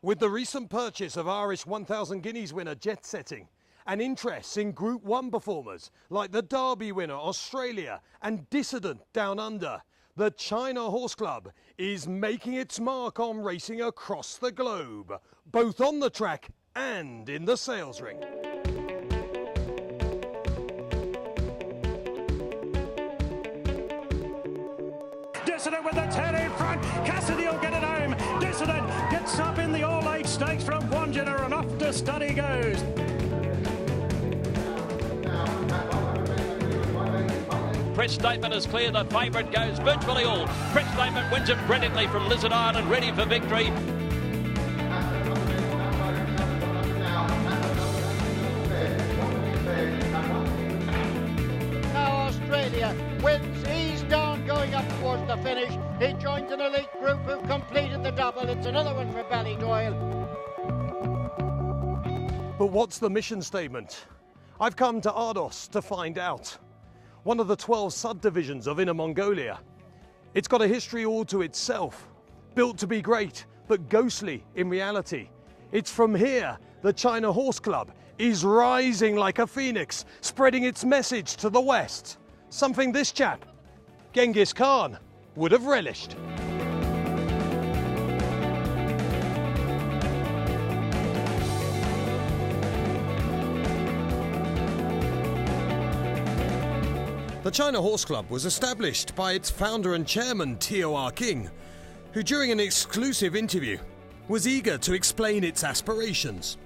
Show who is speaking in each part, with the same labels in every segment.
Speaker 1: With the recent purchase of Irish 1000 Guineas winner Jet Setting and interest in Group 1 performers like the Derby winner Australia and Dissident Down Under, the China Horse Club is making its mark on racing across the globe, both on the track and in the sales ring.
Speaker 2: Dissident with the 10 in front. Cassidy will get it home. Dissident gets up in the all-age stakes from Wandjina and off to Study goes.
Speaker 3: Press Statement is clear. The favourite goes virtually all. Press Statement wins it brilliantly from Lizard Island, ready for victory.
Speaker 4: Now Australia wins. He's down, going up towards the finish. He joins an elite group who've completed the double. It's another one for Ballydoyle.
Speaker 1: But what's the mission statement? I've come to Ardos to find out. One of the 12 subdivisions of Inner Mongolia. It's got a history all to itself, built to be great, but ghostly in reality. It's from here the China Horse Club is rising like a phoenix, spreading its message to the west. Something this chap, Genghis Khan, would have relished. The China Horse Club was established by its founder and chairman, T.O.R. King, who during an exclusive interview was eager to explain its aspirations.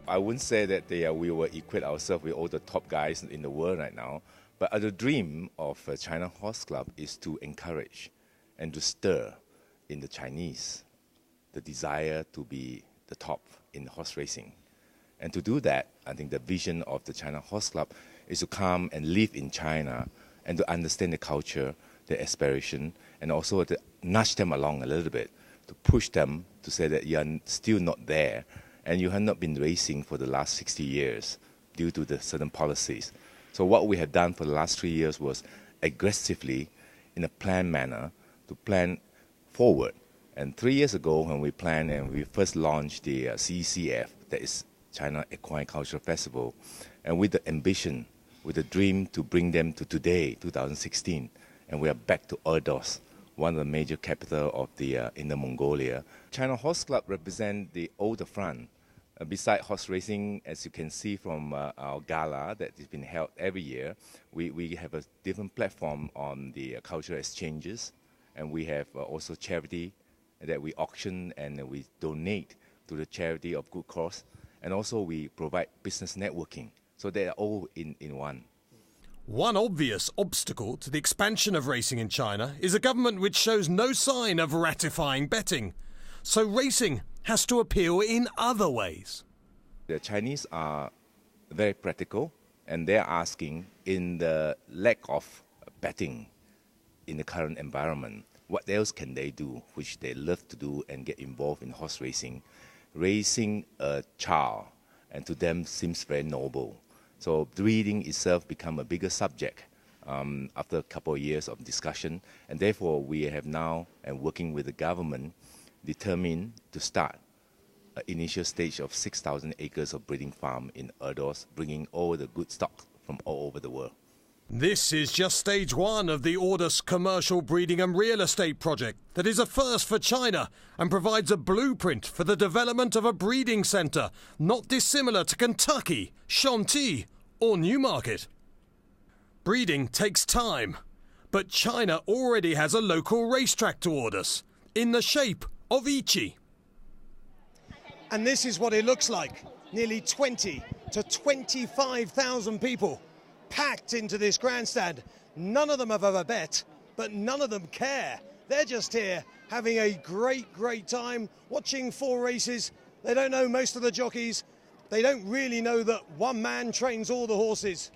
Speaker 5: I wouldn't say that we will equate ourselves with all the top guys in the world right now, but the dream of China Horse Club is to encourage and to stir in the Chinese the desire to be the top in horse racing. And to do that, I think the vision of the China Horse Club is to come and live in China and to understand the culture, the aspiration, and also to nudge them along a little bit, to push them to say that you are still not there and you have not been racing for the last 60 years due to the certain policies. So what we have done for the last 3 years was aggressively, in a planned manner, to plan forward. And 3 years ago when we planned and we first launched the CECF, that is China Equine Cultural Festival, and with the ambition, with the dream to bring them to today, 2016, and we are back to Ardos, one of the major capital of the Inner Mongolia. China Horse Club represents the older front. Beside horse racing, as you can see from our gala that has been held every year, we have a different platform on the cultural exchanges, and we have also charity that we auction and we donate to the charity of good cause, and also we provide business networking. So they are all in one.
Speaker 1: One obvious obstacle to the expansion of racing in China is a government which shows no sign of ratifying betting. So racing has to appeal in other ways.
Speaker 5: The Chinese are very practical, and they're asking, in the lack of betting in the current environment, what else can they do, which they love to do and get involved in horse racing. Raising a child, and to them seems very noble. So breeding itself become a bigger subject after a couple of years of discussion, and therefore we have now, and working with the government, determined to start an initial stage of 6,000 acres of breeding farm in Ardos, bringing all the good stock from all over the world.
Speaker 1: This is just stage one of the Ardos commercial breeding and real estate project that is a first for China and provides a blueprint for the development of a breeding centre not dissimilar to Kentucky, Shanty or Newmarket. Breeding takes time, but China already has a local racetrack to Ardos in the shape of Ichi. And this is what it looks like. Nearly 20 to 25,000 people packed into this grandstand. None of them have ever bet, but none of them care. They're just here having a great time, watching 4 races. They don't know most of the jockeys. They don't really know that one man trains all the horses.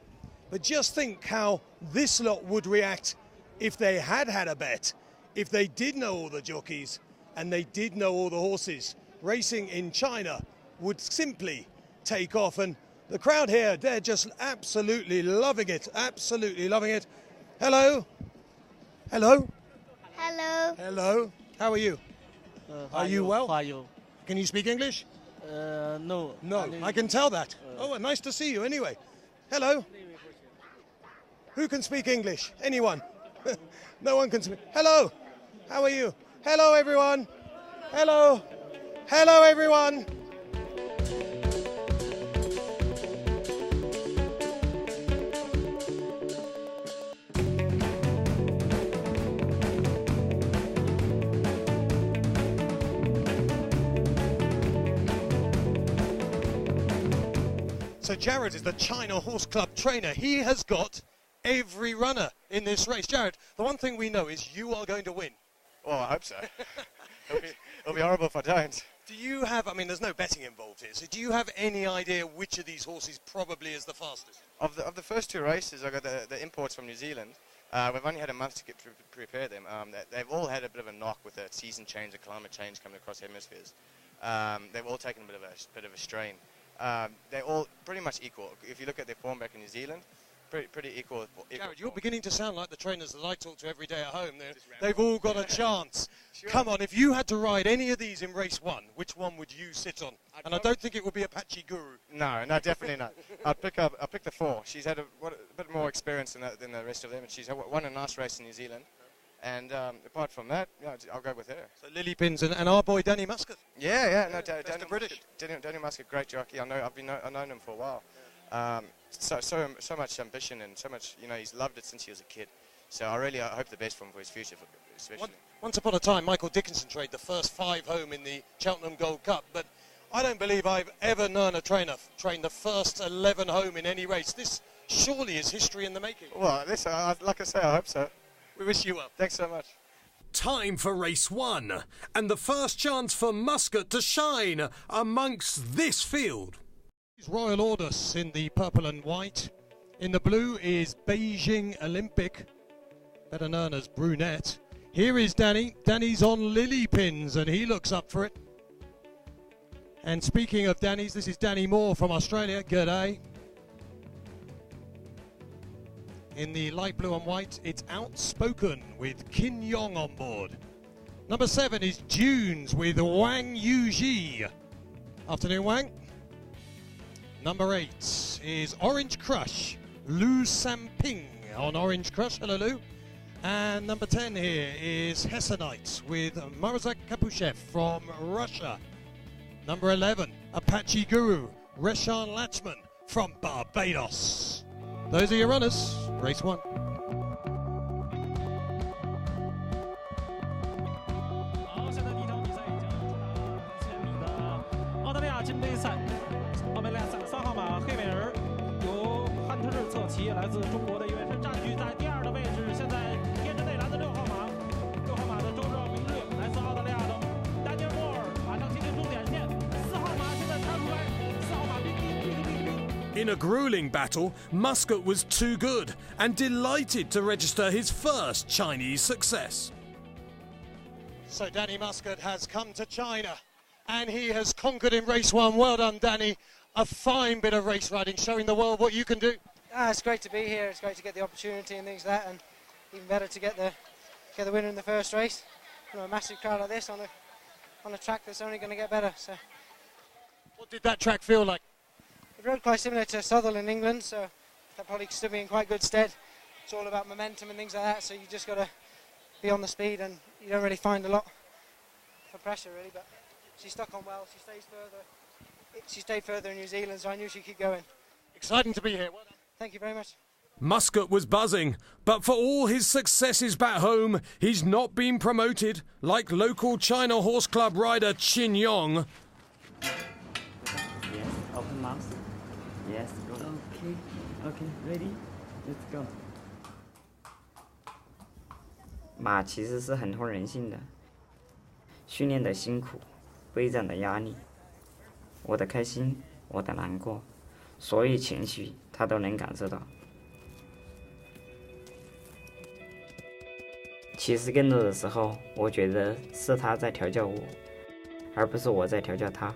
Speaker 1: But just think how this lot would react if they had a bet, if they did know all the jockeys and they did know all the horses. Racing in China would simply take off, and the crowd here, they're just absolutely loving it, absolutely loving it. Hello? Hello?
Speaker 6: Hello.
Speaker 1: Hello. How are you? Are you well?
Speaker 7: How are you?
Speaker 1: Can you speak English?
Speaker 6: No.
Speaker 1: No, I can tell that. Oh, nice to see you anyway. Hello. Who can speak English? Anyone? No one can speak. Hello. How are you? Hello, everyone. Hello. Hello, everyone. So Jared is the China Horse Club trainer. He has got every runner in this race. Jared, the one thing we know is you are going to win.
Speaker 7: Well, I hope so. it'll be horrible if I don't.
Speaker 1: Do you have, I mean, there's no betting involved here, so do you have any idea which of these horses probably is the fastest?
Speaker 7: Of the first 2 races, I got the imports from New Zealand. We've only had a month to prepare them. They've all had a bit of a knock with the season change, the climate change coming across hemispheres. They've all taken a bit of a strain. They're all pretty much equal. If you look at their form back in New Zealand, pretty equal.
Speaker 1: Jared, you're beginning to sound like the trainers that I talk to every day at home. They've all got a chance. Sure. Come on, if you had to ride any of these in race 1, which one would you sit on? And I don't think it would be Apache Guru.
Speaker 7: No, definitely not. I'll pick the 4. She's had a bit more experience than the rest of them, and she's won a nice race in New Zealand. And apart from that, yeah, I'll go with her.
Speaker 1: So Lily Pins and our boy Danny Muscat.
Speaker 7: Yeah, no,
Speaker 1: Danny the British.
Speaker 7: Danny Muscat, great jockey. I've known him for a while. So much ambition and so much, he's loved it since he was a kid. So I hope the best for him for his future, especially.
Speaker 1: Once upon a time, Michael Dickinson trained the first 5 home in the Cheltenham Gold Cup, but I don't believe I've ever known a trainer train the first 11 home in any race. This surely is history in the making.
Speaker 7: Well, like I say, I hope so.
Speaker 1: We wish you well.
Speaker 7: Thanks so much.
Speaker 1: Time for race 1, and the first chance for Muscat to shine amongst this field. Royal Orders in the purple and white. In the blue is Beijing Olympic, better known as Brunette. Here is Danny. Danny's on Lily Pins, and he looks up for it. And speaking of Danny's, this is Danny Moore from Australia. G'day. In the light blue and white, it's Outspoken with Kin Yong on board. Number 7 is Dunes with Wang Yuji. Afternoon, Wang. Number 8 is Orange Crush, Lu Samping on Orange Crush. Hello, Lu. And number 10 here is Hessenite with Marzak Kapushev from Russia. Number 11, Apache Guru, Reshan Lachman from Barbados. Those are your runners. Race 1. In a grueling battle, Muscat was too good and delighted to register his first Chinese success. So Danny Muscat has come to China and he has conquered in race 1. Well done, Danny. A fine bit of race riding, showing the world what you can do.
Speaker 8: It's great to be here. It's great to get the opportunity and things like that, and even better to get the winner in the first race. A massive crowd like this on a track that's only going to get better. So,
Speaker 1: what did that track feel like?
Speaker 8: It rode quite similar to Sutherland in England, so that probably stood me in quite good stead. It's all about momentum and things like that, so you just got to be on the speed, and you don't really find a lot for pressure really. But she stuck on well. She stayed further in New Zealand, so I knew she'd keep going.
Speaker 1: Exciting to be here. Well done.
Speaker 8: Thank you very much.
Speaker 1: Muscat was buzzing, but for all his successes back home, he's not been promoted like local China Horse Club rider Qin Yong.
Speaker 9: Yes, open mouth. Yes, go. Okay, ready? Let's go. 马其实是很通人性的，训练的辛苦，备战的压力，我的开心，我的难过，所有情绪他都能感受到。其实更多的时候，我觉得是他在调教我，而不是我在调教他。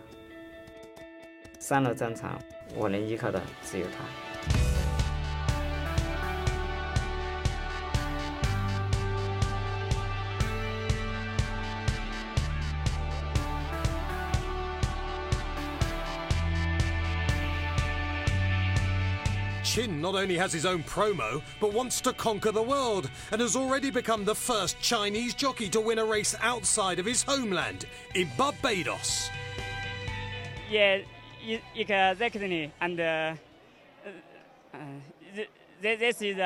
Speaker 9: 上了战场，我能依靠的只有他。
Speaker 1: Chin not only has his own promo, but wants to conquer the world and has already become the first Chinese jockey to win a race outside of his homeland, in Barbados.
Speaker 6: Yeah, exactly. And this is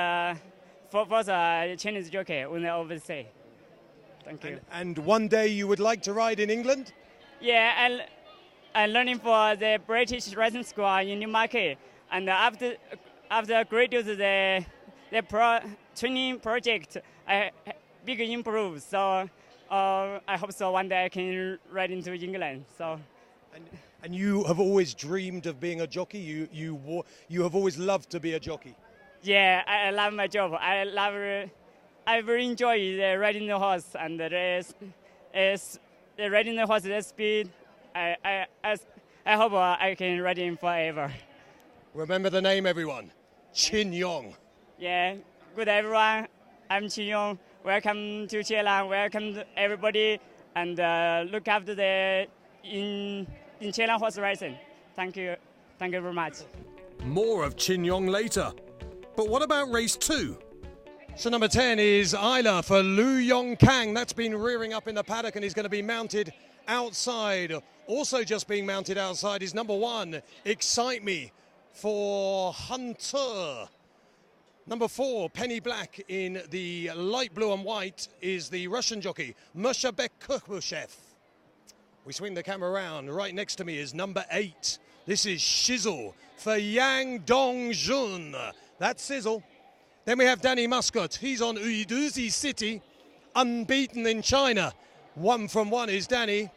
Speaker 6: for the Chinese jockey on the overseas. Thank you.
Speaker 1: And one day you would like to ride in England?
Speaker 6: Yeah, I'm learning for the British racing school in Newmarket, and after graduate the training project, I big improve. So I hope so one day I can ride into England. So.
Speaker 1: And you have always dreamed of being a jockey. You have always loved to be a jockey.
Speaker 6: Yeah, I love my job. I very enjoy riding the horse and the race. Riding the horse, the speed. I hope I can ride him forever.
Speaker 1: Remember the name, everyone. Chin Yong.
Speaker 6: Yeah, good everyone. I'm Chin Yong. Welcome to Chelan. Welcome to everybody, and look after the in Chelan horse racing. Thank you very much.
Speaker 1: More of Chin Yong later. But what about race 2? So number 10 is Isla for Lu Yong Kang. That's been rearing up in the paddock and he's going to be mounted outside. Also just being mounted outside is number 1, Excite Me for Hunter. Number 4, Penny Black in the light blue and white is the Russian jockey, Mushabek Kukushev. We swing the camera around. Right next to me is number 8. This is Shizzle for Yang Dongjun. That's Sizzle. Then we have Danny Muscat. He's on Uiduzi City, unbeaten in China. 1 from 1 is Danny.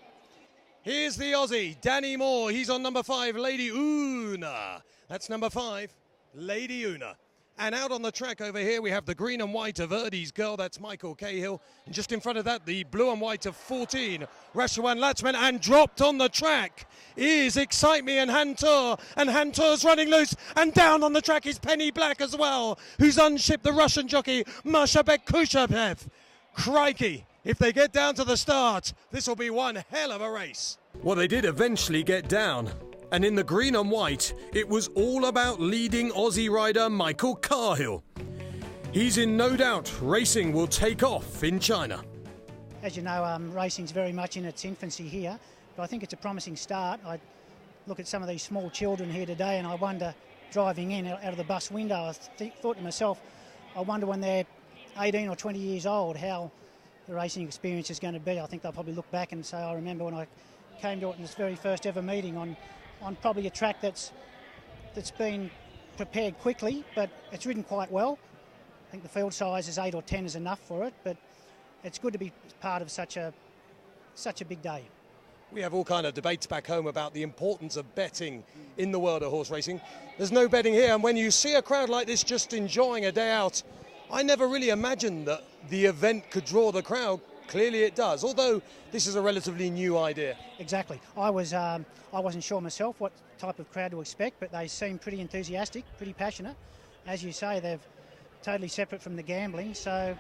Speaker 1: Here's the Aussie, Danny Moore. He's on number 5, Lady Una. That's number 5, Lady Una. And out on the track over here, we have the green and white of Erdy's Girl. That's Michael Cahill. And just in front of that, the blue and white of 14, Rashawan Latchman. And dropped on the track is Excite Me and Hantur. And Hantur's running loose. And down on the track is Penny Black as well, who's unshipped the Russian jockey, Mushabek Kukushev. Crikey, if they get down to the start, this will be one hell of a race. Well, they did eventually get down. And in the green and white, it was all about leading Aussie rider Michael Cahill. He's in no doubt racing will take off in China.
Speaker 10: As you know, racing's very much in its infancy here, but I think it's a promising start. I look at some of these small children here today and I wonder, driving in out of the bus window, I thought to myself, I wonder when they're 18 or 20 years old how the racing experience is going to be. I think they'll probably look back and say, I remember when I came to it in this very first ever meeting on probably a track that's been prepared quickly, but it's ridden quite well. I think the field size is 8 or 10 is enough for it, but it's good to be part of such a big day.
Speaker 1: We have all kind of debates back home about the importance of betting in the world of horse racing. There's no betting here, and when you see a crowd like this just enjoying a day out, I never really imagined that the event could draw the crowd. Clearly it does, although this is a relatively new idea.
Speaker 10: Exactly. I wasn't sure myself what type of crowd to expect, but they seem pretty enthusiastic, pretty passionate. As you say, they're totally separate from the gambling, so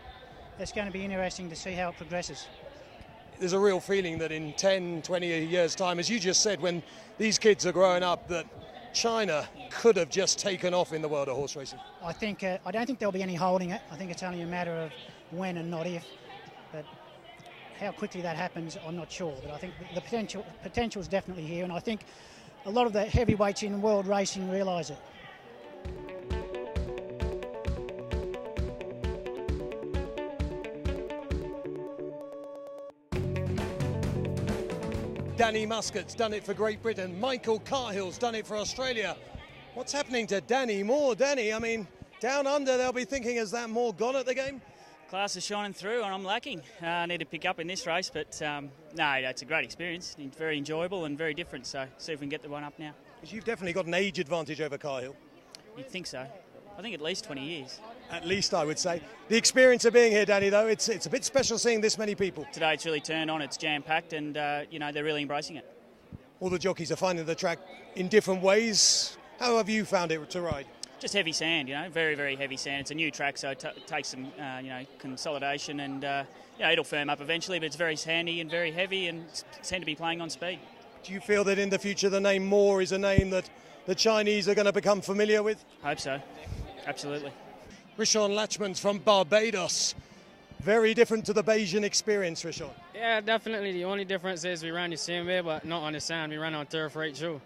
Speaker 10: it's going to be interesting to see how it progresses.
Speaker 1: There's a real feeling that in 10, 20 years' time, as you just said, when these kids are growing up, that China could have just taken off in the world of horse racing.
Speaker 10: I don't think there'll be any holding it. I think it's only a matter of when and not if. But how quickly that happens, I'm not sure. But I think the potential is definitely here, and I think a lot of the heavyweights in world racing realise it.
Speaker 1: Danny Muscat's done it for Great Britain. Michael Cahill's done it for Australia. What's happening to Danny Moore? Danny, I mean, down under they'll be thinking, is that Moore gone at the game?
Speaker 11: Class is shining through and I'm lacking. I need to pick up in this race, but no, it's a great experience. It's very enjoyable and very different, so see if we can get the one up now.
Speaker 1: Because you've definitely got an age advantage over Cahill.
Speaker 11: You'd think so. I think at least 20 years.
Speaker 1: At least, I would say. The experience of being here, Danny, though, it's a bit special seeing this many people.
Speaker 11: Today it's really turned on, it's jam-packed and, they're really embracing it. All
Speaker 1: the jockeys are finding the track in different ways. How have you found it to ride?
Speaker 11: Just heavy sand, very, very heavy sand. It's a new track, so it takes some, consolidation and, it'll firm up eventually, but it's very sandy and very heavy and seem to be playing on speed.
Speaker 1: Do you feel that in the future the name Moore is a name that the Chinese are going to become familiar with?
Speaker 11: Hope so. Absolutely.
Speaker 1: Rishon Lachman's from Barbados. Very different to the Bayesian experience, Rishon.
Speaker 12: Yeah, definitely. The only difference is we run the same way, but not on the sand. We run on turf right through.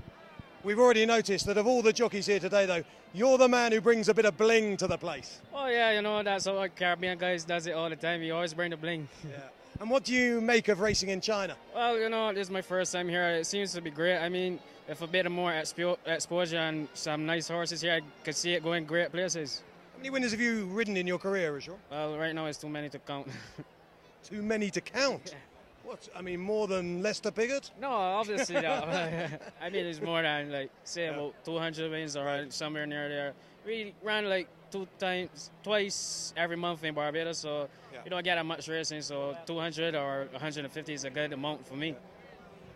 Speaker 1: We've already noticed that of all the jockeys here today, though, you're the man who brings a bit of bling to the place.
Speaker 12: Oh, yeah, you know, that's how Caribbean guys does it all the time. We always bring the bling.
Speaker 1: Yeah. And what do you make of racing in China?
Speaker 12: Well, you know, this is my first time here. It seems to be great. I mean, if a bit more exposure and some nice horses here, I could see it going great places.
Speaker 1: How many winners have you ridden in your career, Rishon?
Speaker 12: Well, right now it's too many to count.
Speaker 1: Too many to count?
Speaker 12: Yeah.
Speaker 1: What, I mean, more than Lester Piggott?
Speaker 12: No, obviously not. I mean, it's more than, like, say, about 200 wins or somewhere near there. We ran, like, twice every month in Barbados, so you don't get that much racing, so 200 or 150 is a good amount for me.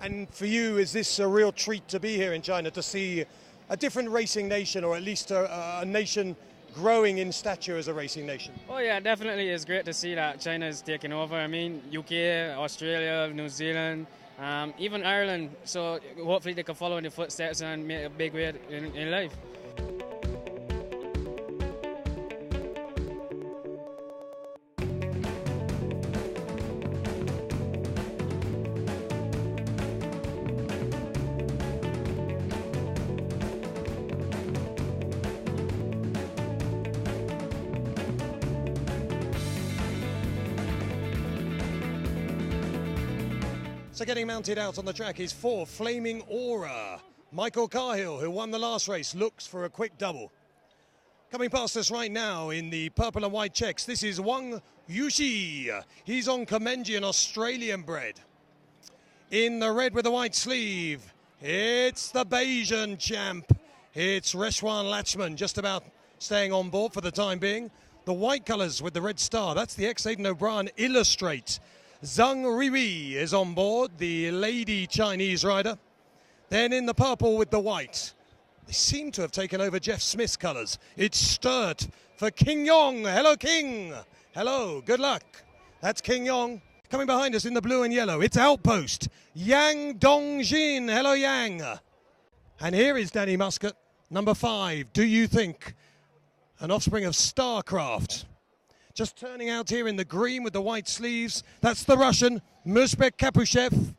Speaker 1: And for you, is this a real treat to be here in China, to see a different racing nation, or at least a nation growing in stature as a racing nation?
Speaker 12: Oh yeah, definitely. It's great to see that China is taking over. I mean, UK, Australia, New Zealand, even Ireland. So hopefully they can follow in the footsteps and make a big way in life.
Speaker 1: So getting mounted out on the track is 4 Flaming Aura. Michael Cahill, who won the last race, looks for a quick double. Coming past us right now in the purple and white checks, this is Wang Yushi. He's on Komenji, Australian bred. In the red with the white sleeve, it's the Bayesian champ. It's Rishon Lachman, just about staying on board for the time being. The white colours with the red star, that's the ex-Aidan O'Brien Illustrate. Zhang Riwi is on board, the lady Chinese rider. Then in the purple with the white, they seem to have taken over Jeff Smith's colours. It's Sturt for King Yong. Hello, King. Hello, good luck. That's King Yong. Coming behind us in the blue and yellow, it's Outpost. Yang Dongjin. Hello, Yang. And here is Danny Muscat, number 5. Do you think? An offspring of Starcraft. Just turning out here in the green with the white sleeves. That's the Russian, Mushbek Kapushev.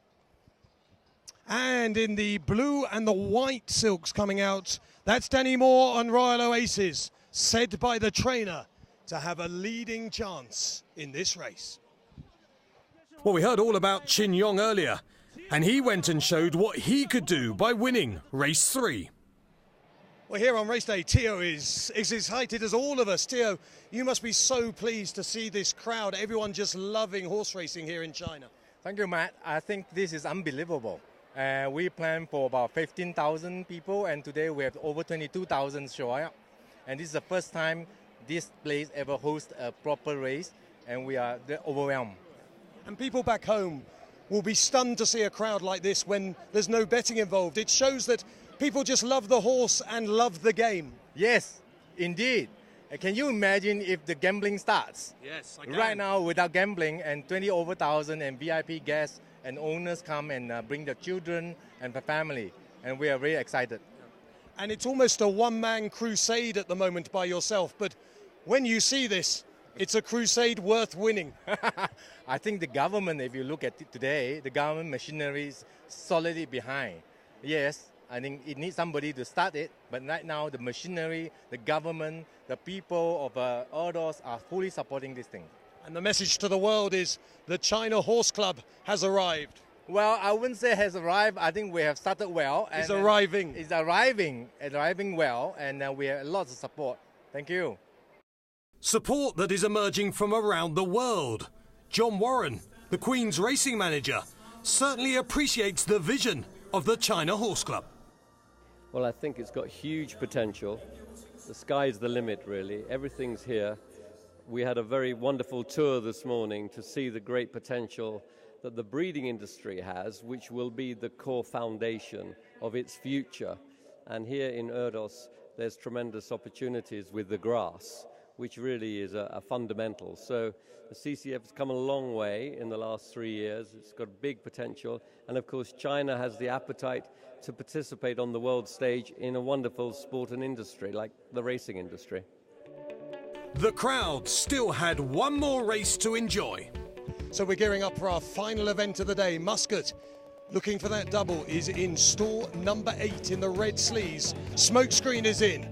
Speaker 1: And in the blue and the white silks coming out, that's Danny Moore on Royal Oasis, said by the trainer to have a leading chance in this race. Well, we heard all about Chin Yong earlier, and he went and showed what he could do by winning race 3. Well, here on race day, Tio is excited as all of us. Tio, you must be so pleased to see this crowd, everyone just loving horse racing here in China.
Speaker 13: Thank you, Matt. I think this is unbelievable. We planned for about 15,000 people, and today we have over 22,000 show up. And this is the first time this place ever hosts a proper race, and we are overwhelmed.
Speaker 1: And people back home will be stunned to see a crowd like this when there's no betting involved. It shows that people just love the horse and love the game.
Speaker 13: Yes, indeed. Can you imagine if the gambling starts?
Speaker 1: Yes, I can.
Speaker 13: Right now, without gambling, and 20 over 1,000 and VIP guests and owners come and bring their children and the family, and we are very excited.
Speaker 1: And it's almost a one-man crusade at the moment by yourself, but when you see this, it's a crusade worth winning.
Speaker 13: I think the government, if you look at it today, the government machinery is solidly behind. Yes, I think it needs somebody to start it, but right now the machinery, the government, the people of Ordos are fully supporting this thing.
Speaker 1: And the message to the world is the China Horse Club has arrived.
Speaker 13: Well, I wouldn't say has arrived. I think we have started well.
Speaker 1: It's arriving.
Speaker 13: It's arriving well, and we have lots of support. Thank you.
Speaker 1: Support that is emerging from around the world. John Warren, the Queen's racing manager, certainly appreciates the vision of the China Horse Club.
Speaker 14: Well, I think it's got huge potential. The sky's the limit, really. Everything's here. We had a very wonderful tour this morning to see the great potential that the breeding industry has, which will be the core foundation of its future. And here in Erdos, there's tremendous opportunities with the grass, which really is a fundamental. So the CCF has come a long way in the last 3 years. It's got big potential. And of course, China has the appetite to participate on the world stage in a wonderful sport and industry like the racing industry.
Speaker 1: The crowd still had one more race to enjoy. So we're gearing up for our final event of the day. Muscat, looking for that double, is in stall number 8 in the red sleeves. Smokescreen is in.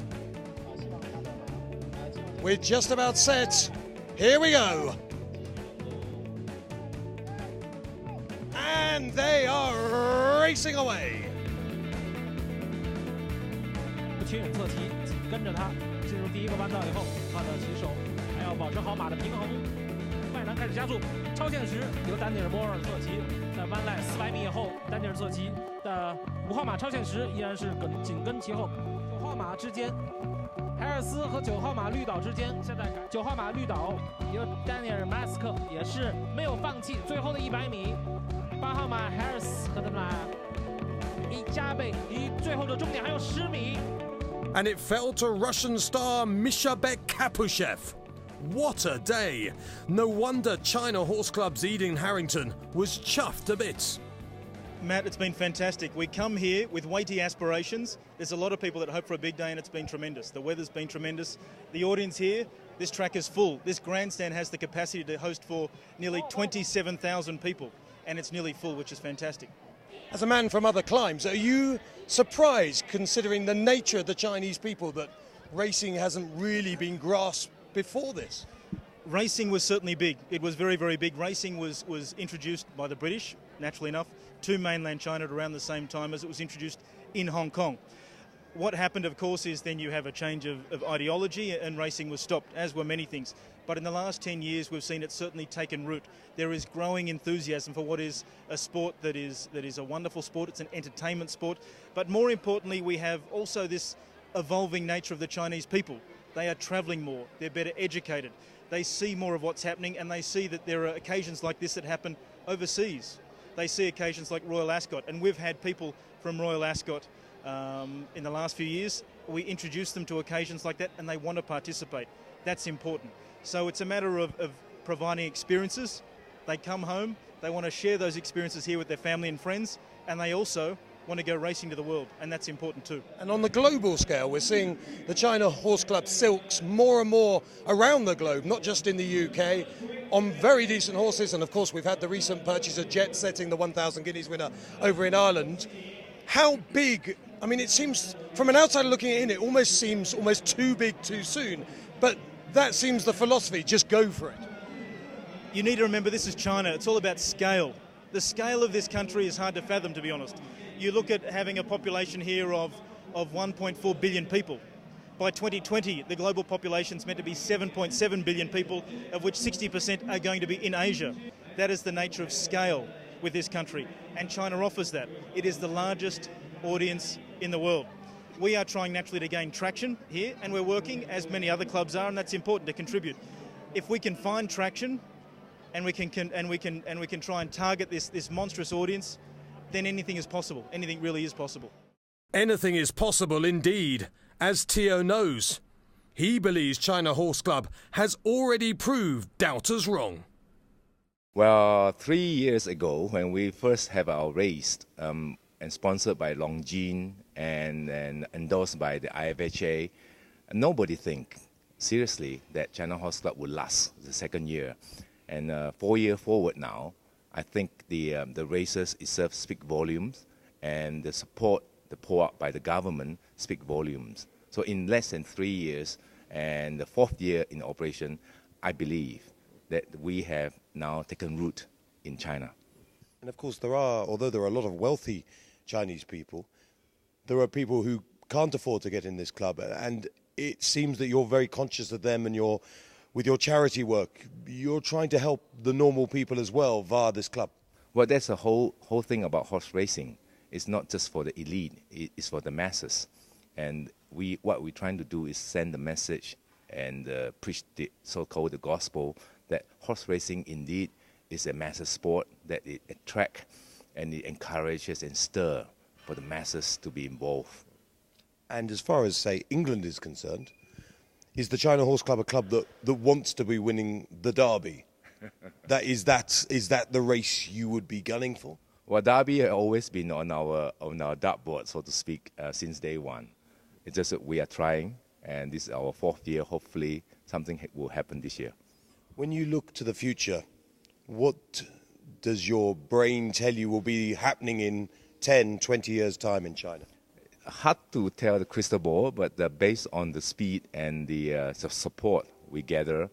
Speaker 1: We're just about set. Here we go. And they are racing away.
Speaker 15: 牵引侧骑，跟着他进入第一个弯道以后，他的骑手还要保持好马的平衡。迈南开始加速，超限时由丹尼尔·波尔侧骑，在弯赖400米以后，丹尼尔侧骑的5号马超限时依然是紧跟其后。9号马之间，海尔斯和9号马绿岛之间，现在9号马绿岛由丹尼尔·马斯克也是没有放弃最后的100米。8号马海尔斯和他们一加倍，离最后的终点还有10米。
Speaker 1: And it fell to Russian star Mishabek Kapushev. What a day! No wonder China Horse Club's Eden Harrington was chuffed to bits.
Speaker 16: Matt, it's been fantastic. We come here with weighty aspirations. There's a lot of people that hope for a big day and it's been tremendous. The weather's been tremendous. The audience here, this track is full. This grandstand has the capacity to host for nearly 27,000 people and it's nearly full, which is fantastic.
Speaker 1: As a man from other climes, are you surprised, considering the nature of the Chinese people, that racing hasn't really been grasped before this?
Speaker 16: Racing was certainly big. It was very, very big. Racing was introduced by the British, naturally enough, to mainland China at around the same time as it was introduced in Hong Kong. What happened, of course, is then you have a change of ideology and racing was stopped, as were many things. But in the last 10 years, we've seen it certainly taken root. There is growing enthusiasm for what is a sport that is a wonderful sport. It's an entertainment sport. But more importantly, we have also this evolving nature of the Chinese people. They are travelling more. They're better educated. They see more of what's happening and they see that there are occasions like this that happen overseas. They see occasions like Royal Ascot. And we've had people from Royal Ascot in the last few years. We introduce them to occasions like that and they want to participate. That's important. So it's a matter of providing experiences. They come home, they want to share those experiences here with their family and friends, and they also want to go racing to the world, and that's important too.
Speaker 1: And on the global scale, we're seeing the China Horse Club silks more and more around the globe, not just in the UK, on very decent horses. And of course, we've had the recent purchase of Jet setting the 1,000 guineas winner over in Ireland. How big? I mean, it seems, from an outsider looking in, it almost seems almost too big too soon. But that seems the philosophy, just go for it.
Speaker 16: You need to remember this is China. It's all about scale. The scale of this country is hard to fathom, to be honest. You look at having a population here of 1.4 billion people. By 2020, the global population is meant to be 7.7 billion people, of which 60% are going to be in Asia. That is the nature of scale with this country, and China offers that. It is the largest audience in the world. We are trying naturally to gain traction here, and we're working, as many other clubs are, and that's important to contribute. If we can find traction, and we can try and target this monstrous audience, then anything is possible. Anything really is possible.
Speaker 1: Anything is possible indeed, as Tio knows. He believes China Horse Club has already proved doubters wrong.
Speaker 5: Well, 3 years ago, when we first have our race, and sponsored by Longines and endorsed by the IFHA, nobody think seriously that China Horse Club would last the second year. And 4 years forward now, I think the races itself speak volumes, and the support, the pour out by the government speak volumes. So in less than 3 years, and the 4th year in operation, I believe that we have now taken root in China.
Speaker 17: And of course although there are a lot of wealthy Chinese people, there are people who can't afford to get in this club, and it seems that you're very conscious of them, and with your charity work, you're trying to help the normal people as well via this club.
Speaker 5: Well, that's the whole thing about horse racing. It's not just for the elite, it's for the masses. And what we're trying to do is send the message and preach the so-called the gospel that horse racing indeed is a masses sport, that it attracts and it encourages and stirs for the masses to be involved.
Speaker 17: And as far as, say, England is concerned, Is the China Horse Club a club that wants to be winning the Derby? Is that the race you would be gunning for?
Speaker 5: Well, Derby has always been on our dartboard, so to speak, since day one. It's just that we are trying, and this is our 4th year. Hopefully, something will happen this year.
Speaker 17: When you look to the future, what does your brain tell you will be happening in 10, 20 years' time in China?
Speaker 5: Hard to tell the crystal ball, but based on the speed and the support we gather,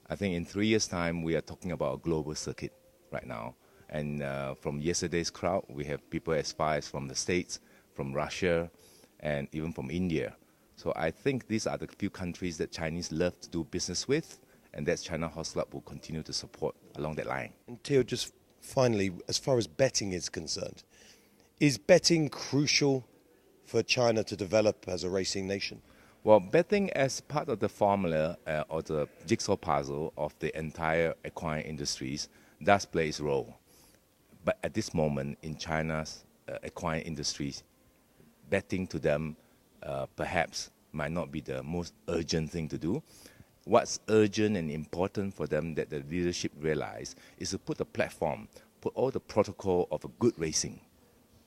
Speaker 5: I think in 3 years' time we are talking about a global circuit right now. And from yesterday's crowd, we have people as far as from the States, from Russia, and even from India. So I think these are the few countries that Chinese love to do business with, and that China Horse Club will continue to support along that line.
Speaker 17: And Theo, just finally, as far as betting is concerned, is betting crucial for China to develop as a racing nation?
Speaker 5: Well, betting as part of the formula or the jigsaw puzzle of the entire equine industries does play its role. But at this moment in China's equine industries, betting to them perhaps might not be the most urgent thing to do. What's urgent and important for them that the leadership realize is to put a platform, put all the protocol of a good racing.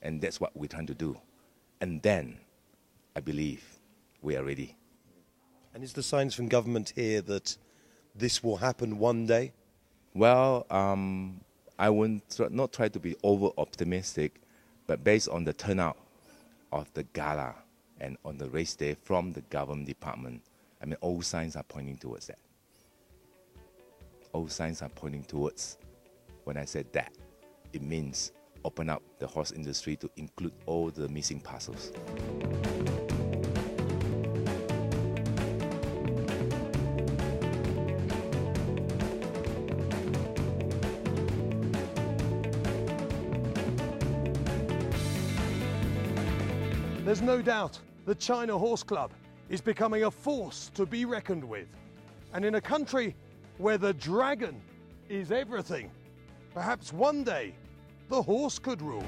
Speaker 5: And that's what we're trying to do. And then, I believe, we are ready.
Speaker 17: And is the signs from government here that this will happen one day?
Speaker 5: Well, I would not try to be over-optimistic, but based on the turnout of the gala and on the race day from the government department, I mean, all signs are pointing towards that. All signs are pointing towards, when I said that, it means open up the horse industry to include all the missing puzzles.
Speaker 1: There's no doubt the China Horse Club is becoming a force to be reckoned with. And in a country where the dragon is everything, perhaps one day the horse could rule.